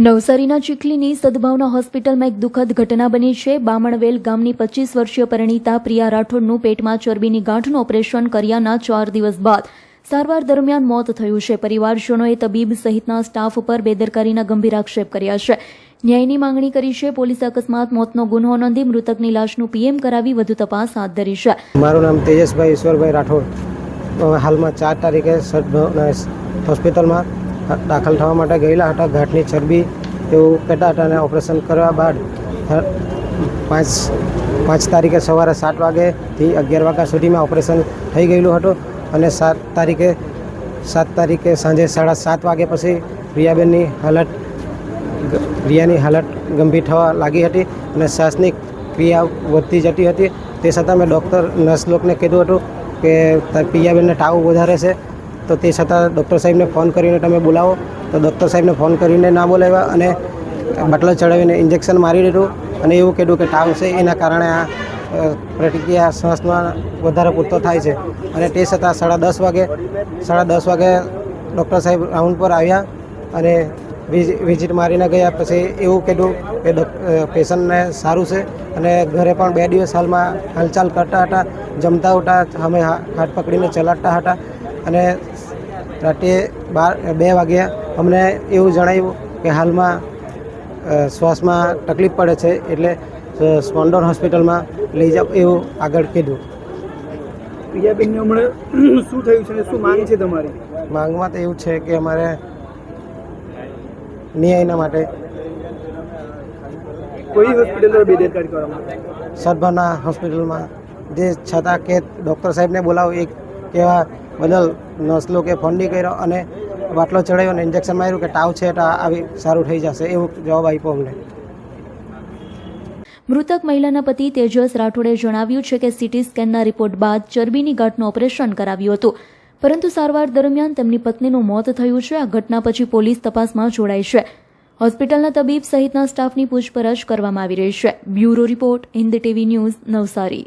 નવસારીના ચીખલીની સદભાવના હોસ્પિટલમાં એક દુઃખદ ઘટના બની છે। બામણવેલ ગામની 25 વર્ષીય પરિણીતા પ્રિયા રાઠોડનું પેટમાં ચરબીની ગાંઠનું ઓપરેશન કર્યાના 4 દિવસ બાદ સારવાર દરમિયાન મોત થયું છે। પરિવારજનોએ તબીબ સહિતના સ્ટાફ પર બેદરકારીના ગંભીર આક્ષેપ કર્યા છે। ન્યાયની માંગણી કરી છે। પોલીસે અકસ્માત મોતનો ગુનો નોંધી મૃતકની લાશનું પીએમ કરાવી વધુ તપાસ હાથ ધરી છે। મારું નામ તેજસભાઈ ઈશ્વરભાઈ રાઠોડ। હાલમાં 4 તારીખે સદભાવના હોસ્પિટલમાં દાખલ થવા માટે ગયેલા હતા। ગાંઠની ચરબી એવું કહેતા હતા અને ઓપરેશન કરવા બાદ 5 તારીખે સવારે 7 વાગ્યાથી 11 વાગ્યા સુધીમાં ઓપરેશન થઈ ગયેલું હતું અને 7 તારીખે સાંજે 7:30 વાગ્યા પછી રિયાની હાલત ગંભીર થવા લાગી હતી અને શ્વાસની ક્રિયા વધતી જતી હતી। તે છતાં મેં નર્સ લોકોને કીધું હતું કે પ્રિયાબેનને તાવ વધારે છે, તો તે છતાં ડૉક્ટર સાહેબને ફોન કરીને તમે બોલાવો, તો ડૉક્ટર સાહેબને ફોન કરીને ના બોલાવ્યા અને બાટલો ચડાવીને ઇન્જેક્શન મારી દીધું અને એવું કીધું કે તાવ છે એના કારણે આ પ્રતિક્રિયા શ્વાસમાં વધારે પૂરતો થાય છે। અને તે છતાં 10:30 વાગે ડૉક્ટર સાહેબ રાઉન્ડ પર આવ્યા અને વિઝિટ મારીને ગયા। પછી એવું કીધું કે પેશન્ટને સારું છે અને ઘરે પણ 2 દિવસ હાલમાં હાલચાલ કરતા હતા, જમતા હતા, અમે હાથ પકડીને ચલાવતા હતા અને રાતે 2 વાગ્યા અમને એવું જણાવ્યું કે હાલમાં શ્વાસમાં તકલીફ પડે છે, એટલે સ્પોન્ડોર હોસ્પિટલમાં લઈ જાઓ એવું આગળ કીધું। પ્રિયાબેનને હમણાં શું થયું છે અને શું માંગ છે તમારી? માંગમાં તો એવું છે કે અમારે ન્યાયના માટે કોઈ હોસ્પિટલ બેદરકારી કરવામાં સદભાવના હોસ્પિટલમાં જે છતાં કે ડૉક્ટર સાહેબને બોલાવો એક કહેવા બદલ નર્સ લોકોએ ફોન નહીં કર્યો અને બાટલો ચડાવ્યો અને ઇન્જેક્શન માર્યું કે તાવ છે તો આવી સારું થઈ જશે એવું જવાબ આપ્યો અમને। મૃતક મહિલાના પતિ તેજસ રાઠોડે જણાવ્યું છે કે સીટી સ્કેનના રિપોર્ટ બાદ ચરબીની ગાંઠનું ઓપરેશન કરાવ્યું હતું, પરંતુ સારવાર દરમિયાન તેમની પત્નીનું મોત થયું છે। આ ઘટના પછી પોલીસ તપાસમાં જોડાઈ છે। હોસ્પિટલના તબીબ સહિતના સ્ટાફની પૂછપરછ કરવામાં આવી રહી છે। Bureau report, Hind TV news, Navsari.